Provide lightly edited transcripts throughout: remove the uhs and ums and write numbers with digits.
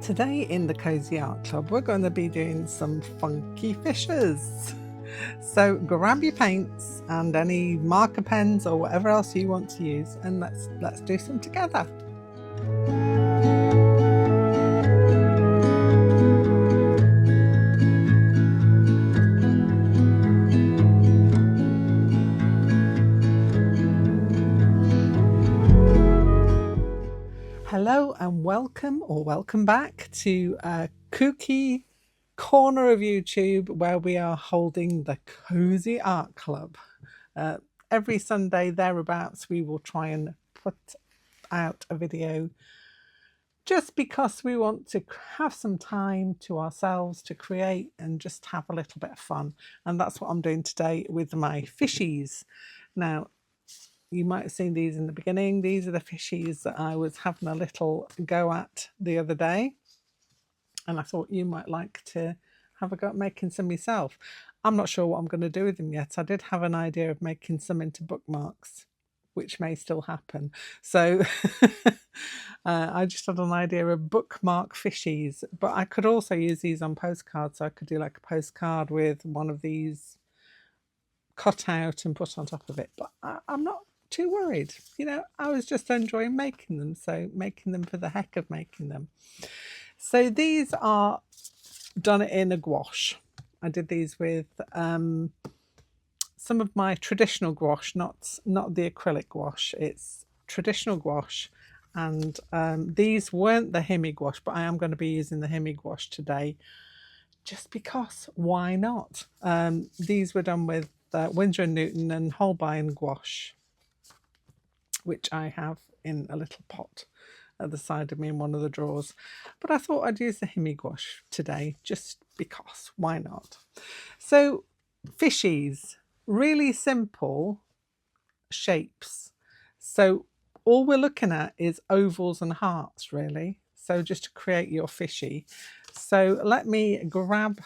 Today in the Cozy Art Club, we're going to be doing some funky fishes. So grab your paints and any marker pens or whatever else you want to use, and let's do some together. Hello and welcome back to Kooky corner of YouTube, where we are holding the Cozy Art Club. Every Sunday thereabouts we will try and put out a video, just because we want to have some time to ourselves to create and just have a little bit of fun. And that's what I'm doing today with my fishies. Now, you might have seen these in the beginning. These are the fishies that I was having a little go at the other day, and I thought you might like to have a go at making some yourself. I'm not sure what I'm going to do with them yet. I did have an idea of making some into bookmarks, which may still happen. So I just had an idea of bookmark fishies, but I could also use these on postcards. So I could do like a postcard with one of these cut out and put on top of it. But I'm not too worried. You know, I was just enjoying making them. So making them for the heck of making them. So these are done in a gouache. I did these with some of my traditional gouache, not the acrylic gouache. It's traditional gouache, and these weren't the Hemi gouache, but I am going to be using the Hemi gouache today, just because. Why not? These were done with Winsor & Newton and Holbein gouache, which I have in a little pot at the side of me in one of the drawers. But I thought I'd use the Hemi gouache today, just because. Why not? So fishies, really simple shapes. So all we're looking at is ovals and hearts, really. So just to create your fishy. So let me grab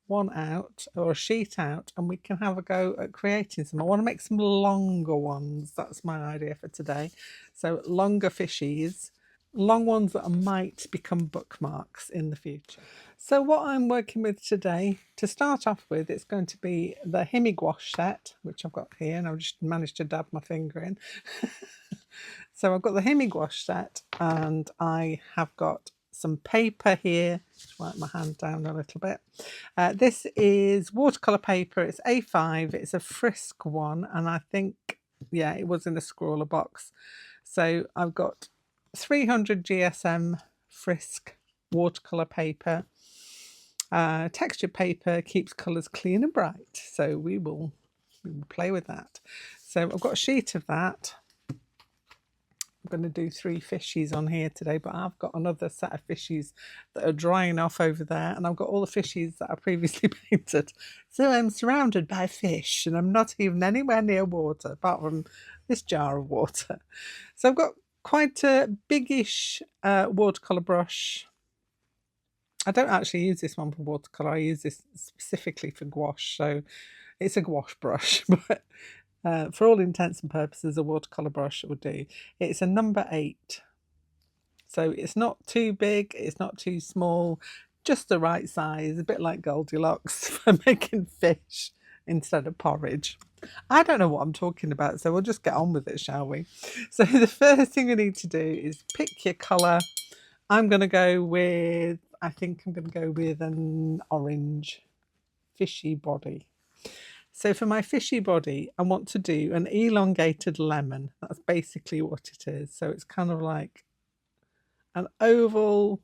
one out, or a sheet out, and we can have a go at creating some. I want to make some longer ones. That's my idea for today. So longer fishies, long ones that might become bookmarks in the future. So what I'm working with today, to start off with, it's going to be the Hemi gouache set, which I've got here, and I've just managed to dab my finger in. So I've got the Hemi gouache set, and I have got some paper here. Just wipe my hand down a little bit. This is watercolour paper. It's A5. It's a Frisk one, and I think, yeah, it was in the scrawler box. So I've got 300 GSM Frisk watercolour paper. Textured paper keeps colours clean and bright, so we will play with that. So I've got a sheet of that. I'm going to do 3 fishies on here today, but I've got another set of fishies that are drying off over there, and I've got all the fishies that I previously painted. So I'm surrounded by fish, and I'm not even anywhere near water, apart from this jar of water. So I've got quite a biggish watercolour brush. I don't actually use this one for watercolour. I use this specifically for gouache, so it's a gouache brush, but for all intents and purposes, a watercolour brush would do. It's a number 8. So it's not too big, it's not too small, just the right size, a bit like Goldilocks for making fish instead of porridge. I don't know what I'm talking about, so we'll just get on with it, shall we? So the first thing we need to do is pick your colour. I'm going to go with, I think I'm going to go with an orange fishy body. So for my fishy body, I want to do an elongated lemon. That's basically what it is. So it's kind of like an oval,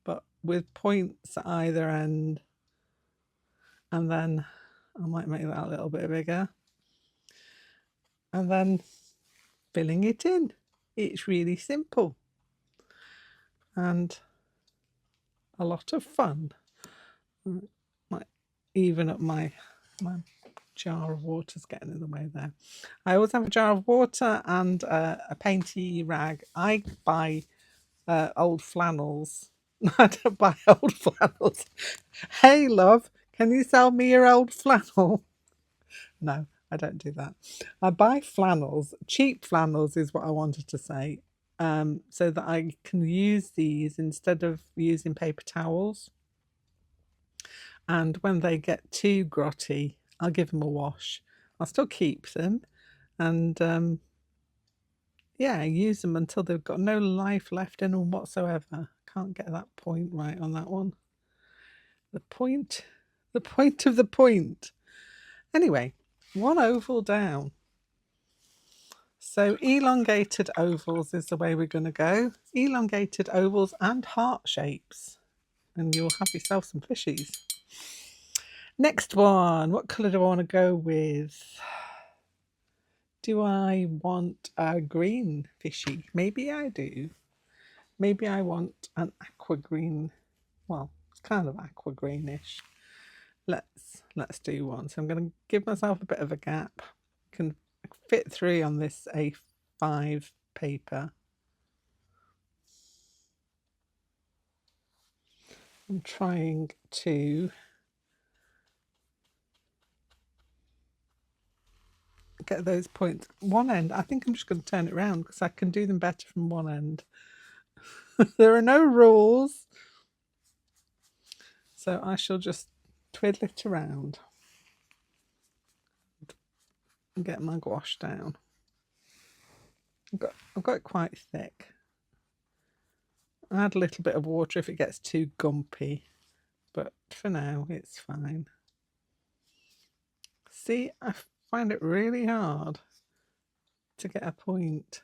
but with points at either end. And then I might make that a little bit bigger. And then filling it in. It's really simple. And a lot of fun. Might even up my jar of water's getting in the way there. I always have a jar of water and a painty rag. I buy old flannels. I don't buy old flannels. Hey love, can you sell me your old flannel? No, I don't do that. I buy flannels. Cheap flannels is what I wanted to say. so that I can use these instead of using paper towels. And when they get too grotty, I'll give them a wash. I'll still keep them and yeah, use them until they've got no life left in them whatsoever. Can't get that point right on that one. The point of the point. Anyway, one oval down. So elongated ovals is the way we're going to go. Elongated ovals and heart shapes. And you'll have yourself some fishies. Next one. What colour do I want to go with? Do I want a green fishy? Maybe I do. Maybe I want an aqua green. Well, it's kind of aqua greenish. Let's do one. So I'm going to give myself a bit of a gap. Can fit 3 on this A5 paper. I'm trying to get those points. One end, I think I'm just going to turn it around because I can do them better from one end. There are no rules. So I shall just twiddle it around and get my gouache down. I've got it quite thick. I'll add a little bit of water if it gets too gumpy, but for now it's fine. See, I find it really hard to get a point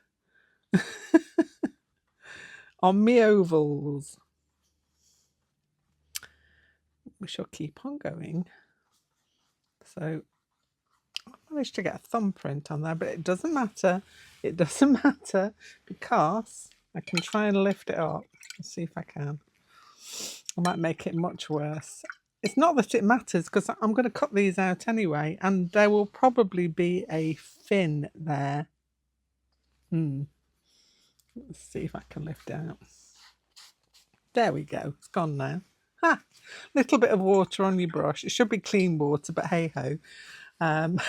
on me ovals. We shall keep on going. So I managed to get a thumbprint on there, but it doesn't matter. It doesn't matter because I can try and lift it up. Let's see if I can. I might make it much worse. It's not that it matters because I'm going to cut these out anyway, and there will probably be a fin there. Let's see if I can lift it out. There we go. It's gone now. Ha! Little bit of water on your brush. It should be clean water, but hey ho. That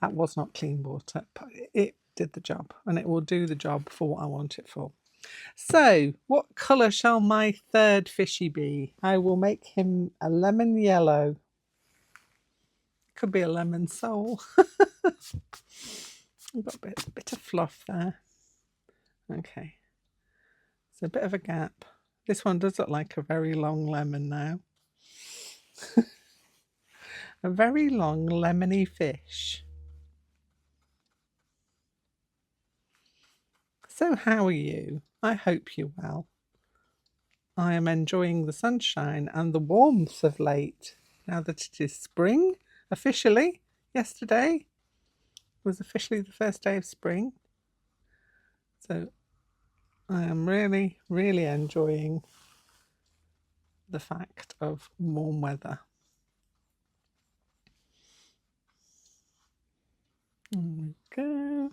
was not clean water, but it did the job, and it will do the job for what I want it for. So, what colour shall my third fishy be? I will make him a lemon yellow. Could be a lemon soul. I've got a bit of fluff there. Okay. So a bit of a gap. This one does look like a very long lemon now. A very long lemony fish. So how are you? I hope you're well. I am enjoying the sunshine and the warmth of late, now that it is spring, officially. Yesterday was officially the first day of spring. So I am really, really enjoying the fact of warm weather. There we go.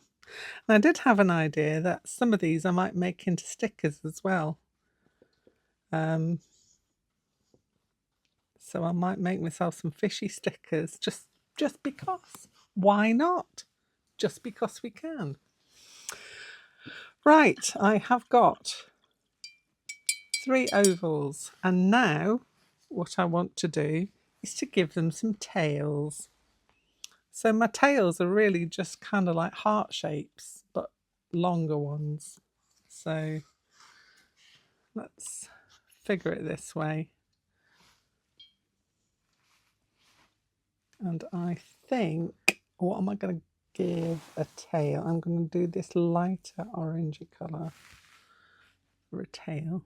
And I did have an idea that some of these I might make into stickers as well. So I might make myself some fishy stickers just because. Why not? Just because we can. Right, I have got 3 ovals, and now what I want to do is to give them some tails. So my tails are really just kind of like heart shapes, but longer ones. So let's figure it this way. And I think, what am I going to give a tail? I'm going to do this lighter orangey colour for a tail.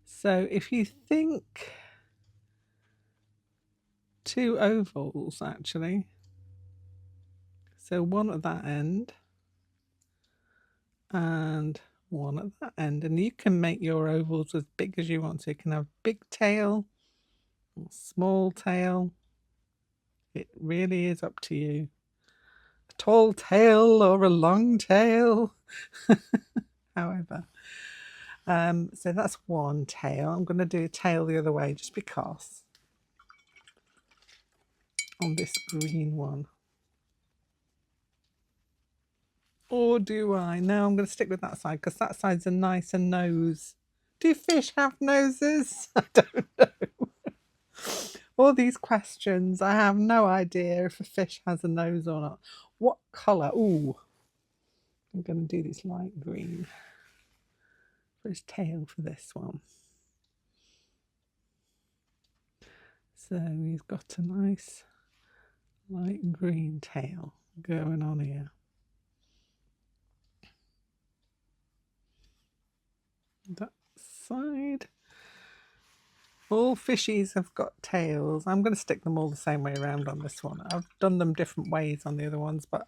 So if you think 2 ovals actually, so one at that end and one at that end, and you can make your ovals as big as you want. So you can have big tail or small tail. It really is up to you. A tall tail or a long tail. However, so that's one tail. I'm going to do a tail the other way just because on this green one. Or do I? No, I'm going to stick with that side because that side's a nicer nose. Do fish have noses? I don't know. All these questions, I have no idea if a fish has a nose or not. What colour? Ooh, I'm going to do this light green for his tail for this one. So he's got a nice light green tail going on here. That side. All fishies have got tails. I'm going to stick them all the same way around on this one. I've done them different ways on the other ones, but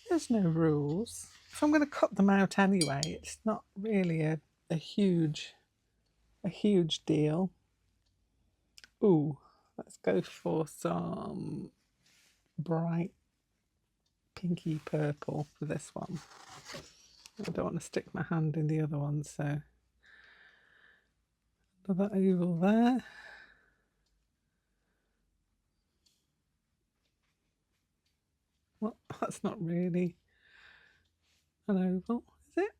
there's no rules. If I'm going to cut them out anyway, it's not really a huge deal. Ooh, let's go for some bright pinky purple for this one. I don't want to stick my hand in the other one, so another oval there. Well, that's not really an oval, is it?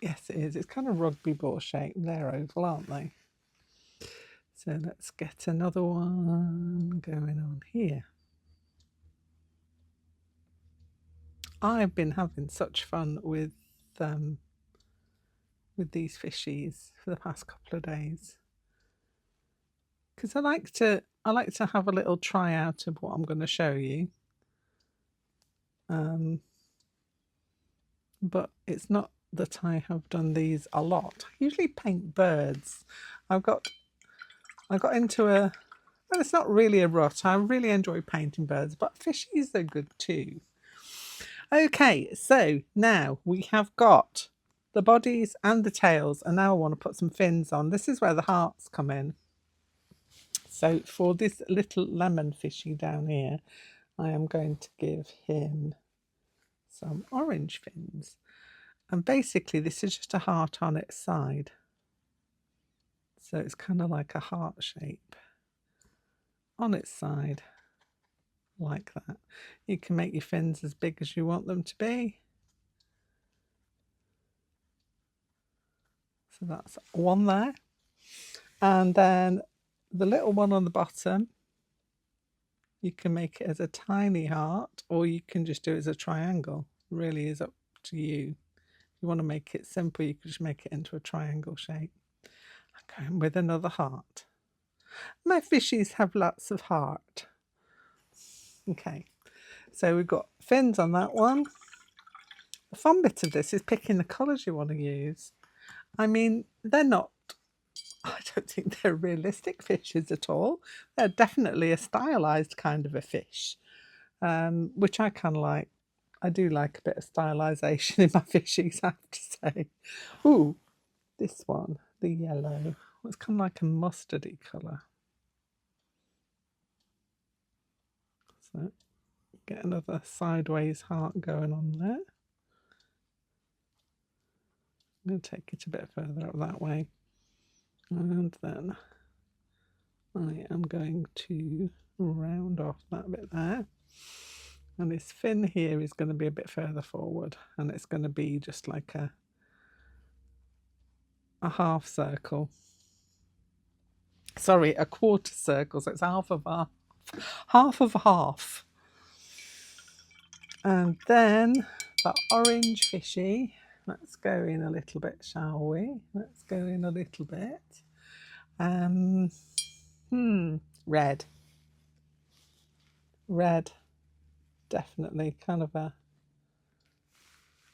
Yes, it is. It's kind of rugby ball shape. They're oval, aren't they? So let's get another one going on here. I've been having such fun with these fishies for the past couple of days because I like to have a little try out of what I'm going to show you. But it's not that I have done these a lot. I usually paint birds. I got into a, well, it's not really a rut. I really enjoy painting birds, but fishies are good too. Okay, so now we have got the bodies and the tails, and now I want to put some fins on. This is where the hearts come in. So for this little lemon fishy down here, I am going to give him some orange fins. And basically this is just a heart on its side. So it's kind of like a heart shape on its side, like that. You can make your fins as big as you want them to be. So that's one there. And then the little one on the bottom, you can make it as a tiny heart, or you can just do it as a triangle. It really is up to you. If you want to make it simple, you can just make it into a triangle shape. I'm going with another heart. My fishies have lots of heart. Okay, so we've got fins on that one. The fun bit of this is picking the colours you want to use. I mean, they're not, I don't think they're realistic fishes at all. They're definitely a stylised kind of a fish, which I kind of like. I do like a bit of stylisation in my fishies, I have to say. Ooh, this one, the yellow. It's kind of like a mustardy colour. So get another sideways heart going on there. I'm going to take it a bit further up that way. And then I am going to round off that bit there. And this fin here is going to be a bit further forward, and it's going to be just like a half circle. Sorry, a quarter circle, so it's half of a half of a half. And then the orange fishy, let's go in a little bit, shall we? Let's go in a little bit. Red. Red, definitely kind of a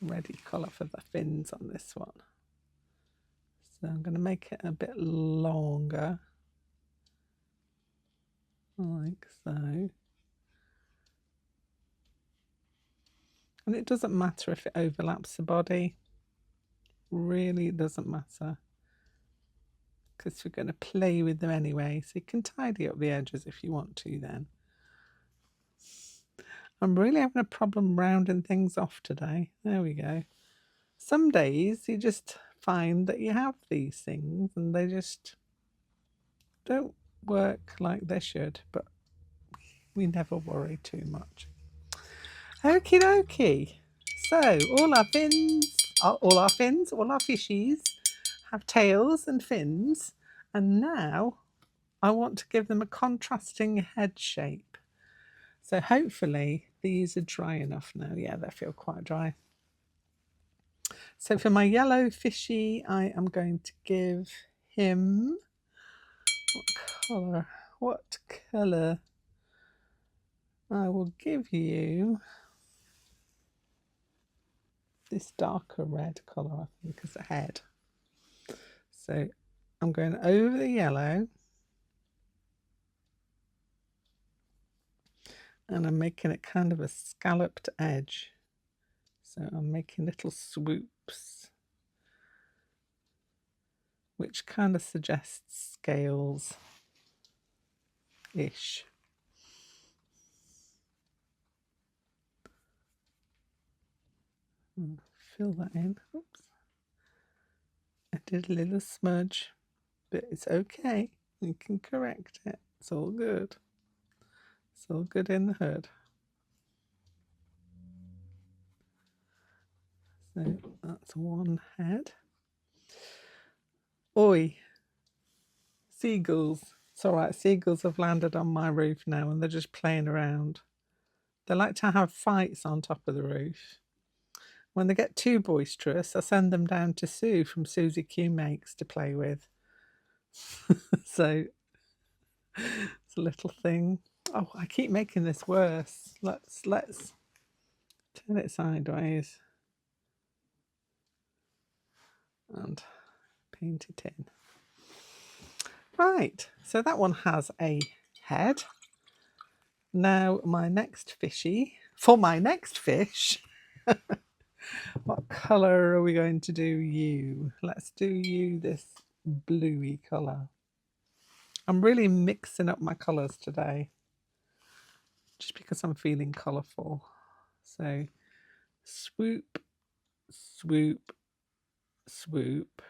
reddy colour for the fins on this one. So I'm going to make it a bit longer, like so. And it doesn't matter if it overlaps the body, really doesn't matter, because we're going to play with them anyway, so you can tidy up the edges if you want to then. I'm really having a problem rounding things off today. There we go. Some days you just find that you have these things and they just don't work like they should, but we never worry too much. Okie dokie. So all our fishies have tails and fins, and now I want to give them a contrasting head shape. So hopefully these are dry enough now. Yeah, they feel quite dry. So for my yellow fishy, I am going to give him, what colour? I will give you this darker red colour, I think, as a head. So I'm going over the yellow and I'm making it kind of a scalloped edge. So I'm making little swoops, which kind of suggests scales-ish. Fill that in. Oops. I did a little smudge, but it's okay. You can correct it. It's all good. It's all good in the hood. So that's one head. Oi, seagulls. It's all right, seagulls have landed on my roof now and they're just playing around. They like to have fights on top of the roof. When they get too boisterous, I send them down to Sue from Susie Q Makes to play with. So it's a little thing. Oh, I keep making this worse. Let's turn it sideways and paint it in. Right, so that one has a head. Now my next fishy, for my next fish, what colour are we going to do you? Let's do you this bluey colour. I'm really mixing up my colours today, just because I'm feeling colourful. So swoop, swoop, swoop,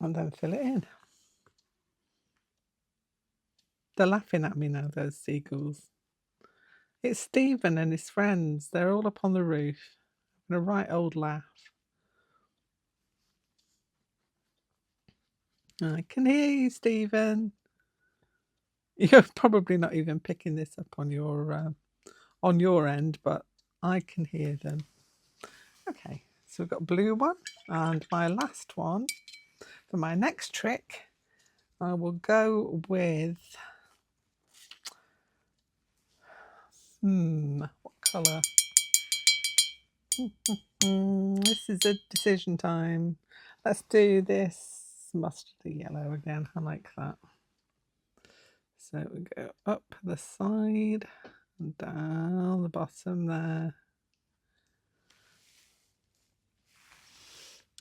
and then fill it in. They're laughing at me now, those seagulls. It's Stephen and his friends. They're all up on the roof, having a right old laugh. I can hear you, Stephen. You're probably not even picking this up on your end, but I can hear them. Okay, so we've got a blue one, and my last one for my next trick, I will go with what colour? This is a decision time. Let's do this mustardy yellow again. I like that. So we go up the side and down the bottom there.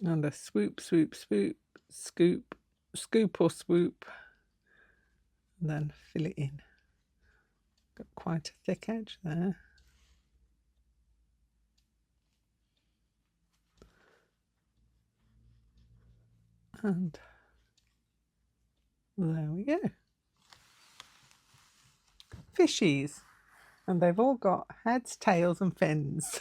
And a swoop, swoop, swoop, scoop, scoop or swoop, and then fill it in. Got quite a thick edge there. And there we go. Fishies. And they've all got heads, tails and fins.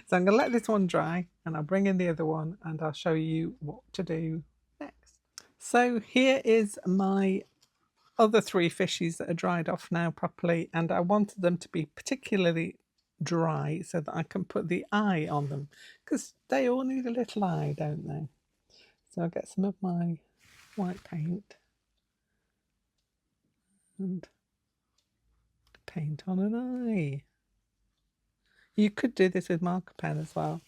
So I'm going to let this one dry and I'll bring in the other one and I'll show you what to do next. So here is my other three fishies that are dried off now properly, and I wanted them to be particularly dry so that I can put the eye on them, because they all need a little eye, don't they? So I'll get some of my white paint and paint on an eye. You could do this with marker pen as well.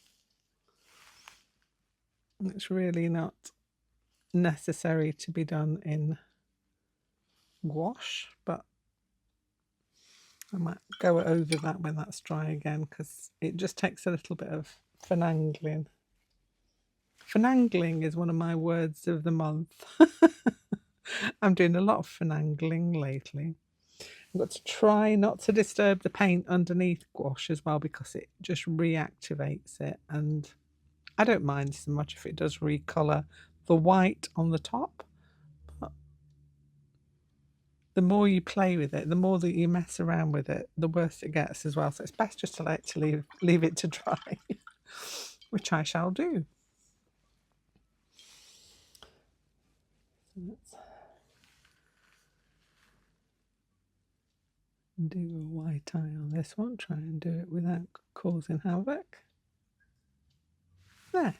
It's really not necessary to be done in gouache, but I might go over that when that's dry again, because it just takes a little bit of finagling. Finagling is one of my words of the month. I'm doing a lot of finagling lately. I've got to try not to disturb the paint underneath gouache as well, because it just reactivates it, and I don't mind so much if it does recolour the white on the top. But the more you play with it, the more that you mess around with it, the worse it gets as well. So it's best just to leave it to dry, which I shall do. So let's do a white eye on this one. Try and do it without causing havoc. There.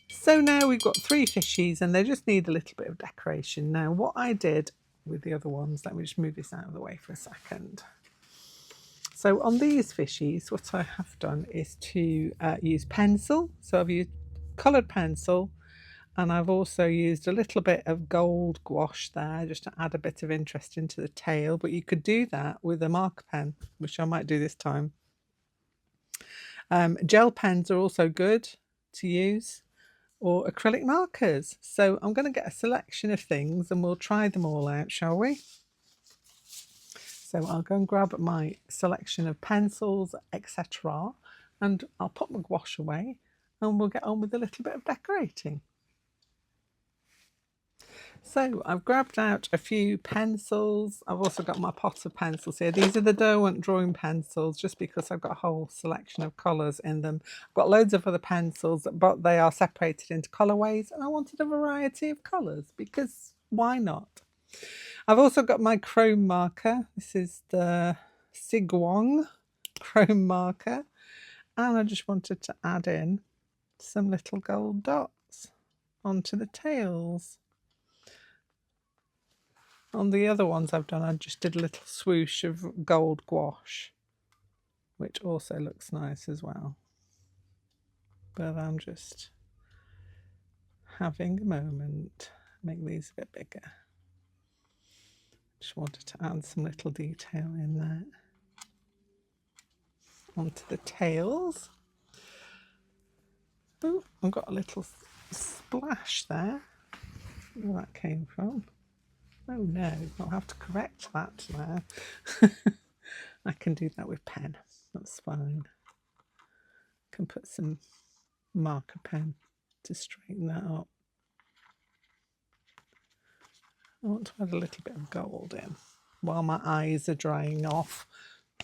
So now we've got 3 fishies and they just need a little bit of decoration. Now what I did with the other ones, let me just move this out of the way for a second. So on these fishies, what I have done is to use pencil. So I've used coloured pencil, and I've also used a little bit of gold gouache there just to add a bit of interest into the tail. But you could do that with a marker pen, which I might do this time. Gel pens are also good to use, or acrylic markers. So I'm going to get a selection of things and we'll try them all out, shall we? So I'll go and grab my selection of pencils, etc. and I'll put my gouache away and we'll get on with a little bit of decorating. So I've grabbed out a few pencils. I've also got my pot of pencils here. These are the Derwent drawing pencils just because I've got a whole selection of colours in them. I've got loads of other pencils, but they are separated into colourways and I wanted a variety of colours because why not? I've also got my chrome marker. This is the Sigwong chrome marker. And I just wanted to add in some little gold dots onto the tails. On the other ones I've done, I just did a little swoosh of gold gouache, which also looks nice as well. But I'm just having a moment. Make these a bit bigger. Just wanted to add some little detail in there. Onto the tails. Oh, I've got a little splash there. Where that came from. Oh no, I'll have to correct that now. I can do that with pen, that's fine. I can put some marker pen to straighten that up. I want to add a little bit of gold in while my eyes are drying off.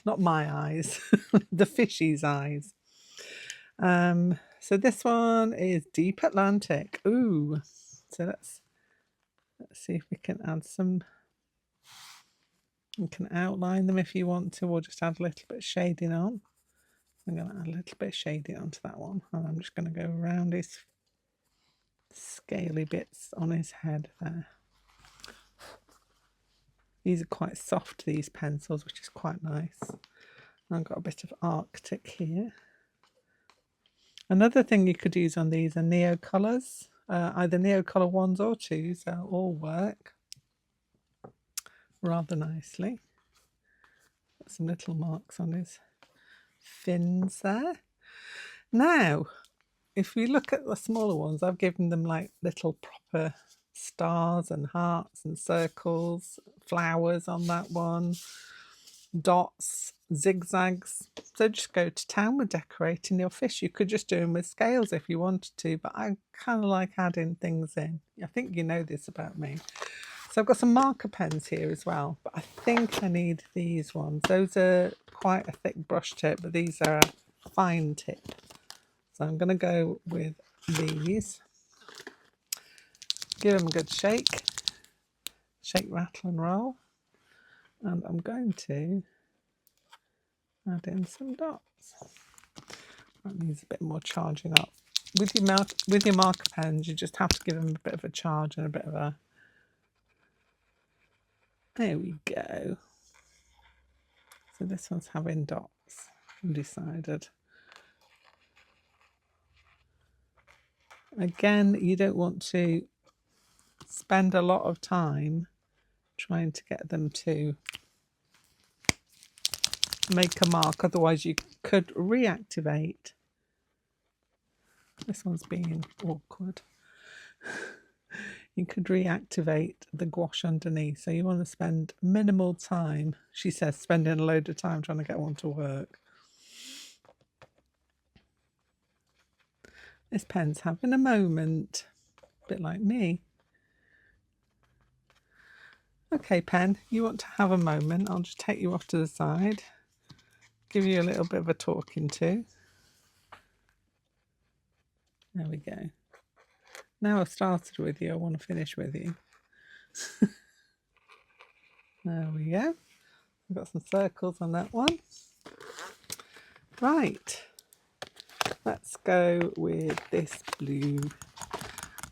Not my eyes, the fishy's eyes. So this one is Deep Atlantic. Ooh, so let's see if we can add some. You can outline them if you want to, or just add a little bit of shading on. I'm going to add a little bit of shading onto that one, and I'm just going to go around his scaly bits on his head there. These are quite soft, these pencils, which is quite nice. I've got a bit of Arctic here. Another thing you could use on these are Neo colours, either Neo colour 1s or 2s, they'll all work rather nicely. Got some little marks on his fins there. Now, if we look at the smaller ones, I've given them like little proper stars and hearts and circles, flowers on that one, dots, zigzags. So just go to town with decorating your fish. You could just do them with scales if you wanted to, but I kind of like adding things in. I think you know this about me. So I've got some marker pens here as well, but I think I need these ones. Those are quite a thick brush tip, but these are a fine tip. So I'm going to go with these. Give them a good shake. Shake, rattle and roll. And I'm going to add in some dots. That needs a bit more charging up. With your marker pens, you just have to give them a bit of a charge and a bit of a... There we go. So this one's having dots, I've decided. Again, you don't want to spend a lot of time trying to get them to make a mark, otherwise you could reactivate. This one's being awkward. You could reactivate the gouache underneath, so you want to spend minimal time. She says spending a load of time trying to get one to work. This pen's having a moment, a bit like me. Okay, Pen, you want to have a moment. I'll just take you off to the side, give you a little bit of a talking to. There we go. Now I've started with you, I want to finish with you. There we go. I've got some circles on that one. Right. Let's go with this blue.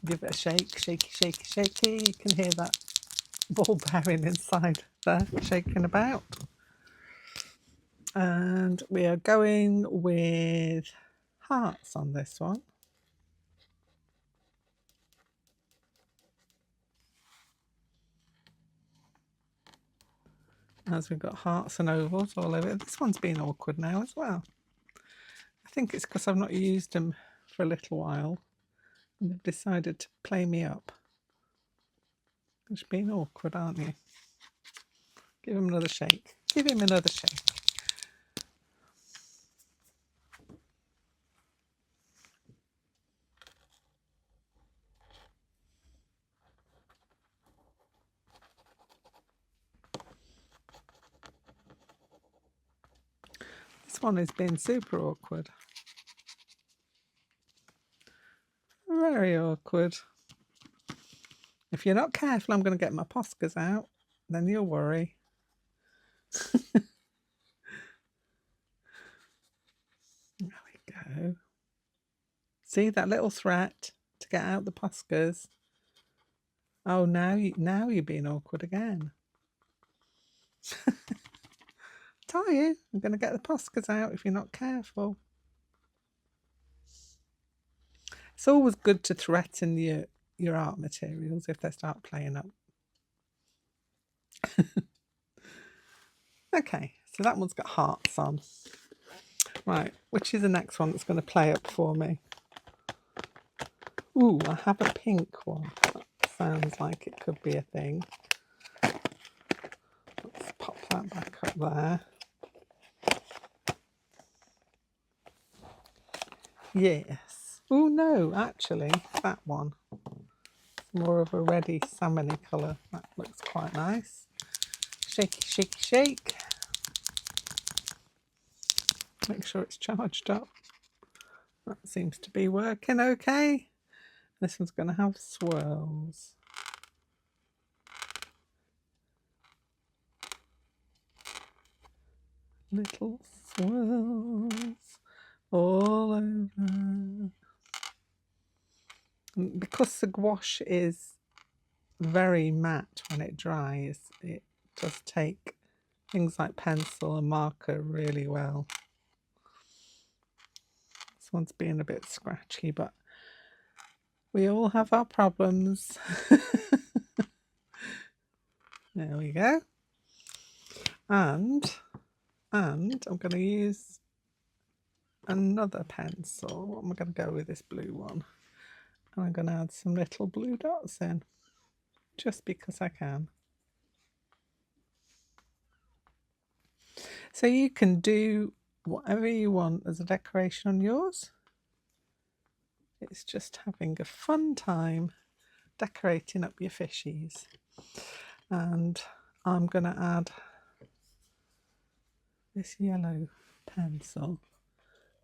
Give it a shake, shaky, shaky, shaky. You can hear that ball bearing inside there, shaking about. And we are going with hearts on this one. As we've got hearts and ovals all over it. This one's been awkward now as well. I think it's because I've not used them for a little while. And they've decided to play me up. It's been awkward, aren't you? Give him another shake. Give him another shake. This one has been super awkward. Very awkward. If you're not careful, I'm going to get my Poscas out. Then you'll worry. There we go. See that little threat to get out the Poscas? Oh, now you're being awkward again. Tell you, I'm going to get the Poscas out if you're not careful. It's always good to threaten your art materials if they start playing up. Okay, so that one's got hearts on. Right, which is the next one that's going to play up for me? Ooh, I have a pink one. That sounds like it could be a thing. Let's pop that back up there. Yes. Oh no, actually, that one. More of a reddy salmony colour. That looks quite nice. Shaky, shaky, shake. Make sure it's charged up. That seems to be working okay. This one's going to have swirls. Little swirls all over. And because the gouache is very matte when it dries, it does take things like pencil and marker really well. This one's being a bit scratchy, but we all have our problems. There we go. And I'm going to use another pencil. I'm going to go with this blue one. And I'm going to add some little blue dots in, just because I can. So you can do whatever you want as a decoration on yours. It's just having a fun time decorating up your fishies. And I'm going to add this yellow pencil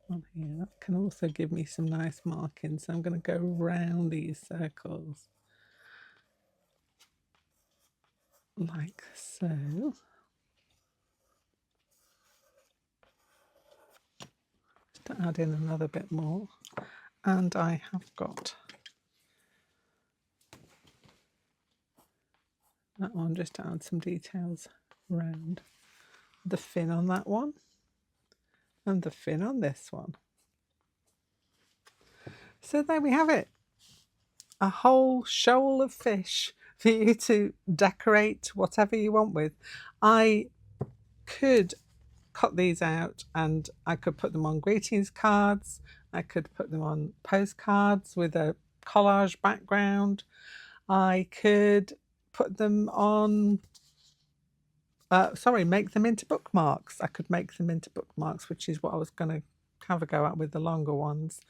on here. That can also give me some nice markings. So I'm going to go round these circles like so. Just to add in another bit more. And I have got that one, just to add some details around the fin on that one and the fin on this one. So there we have it. A whole shoal of fish for you to decorate whatever you want with. I could cut these out and I could put them on greetings cards. I could put them on postcards with a collage background. I could put them on, make them into bookmarks. I could make them into bookmarks, which is what I was going to have a go at with the longer ones.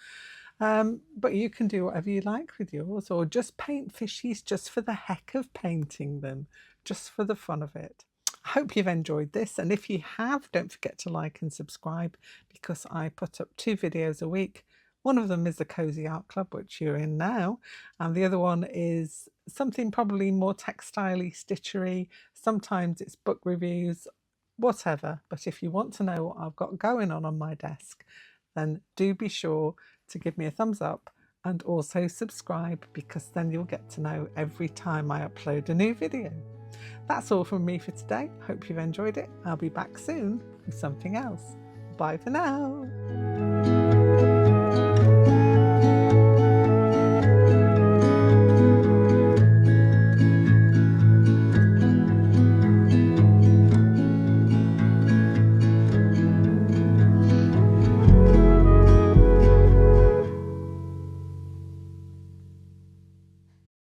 But you can do whatever you like with yours, or just paint fishies just for the heck of painting them, just for the fun of it. I hope you've enjoyed this, and if you have, don't forget to like and subscribe, because I put up 2 videos a week. One of them is the Cozy Art Club, which you're in now, and the other one is something probably more textile-y, stitchery. Sometimes it's book reviews, whatever. But if you want to know what I've got going on my desk, then do be sure to give me a thumbs up and also subscribe, because then you'll get to know every time I upload a new video. That's all from me for today. Hope you've enjoyed it. I'll be back soon with something else. Bye for now.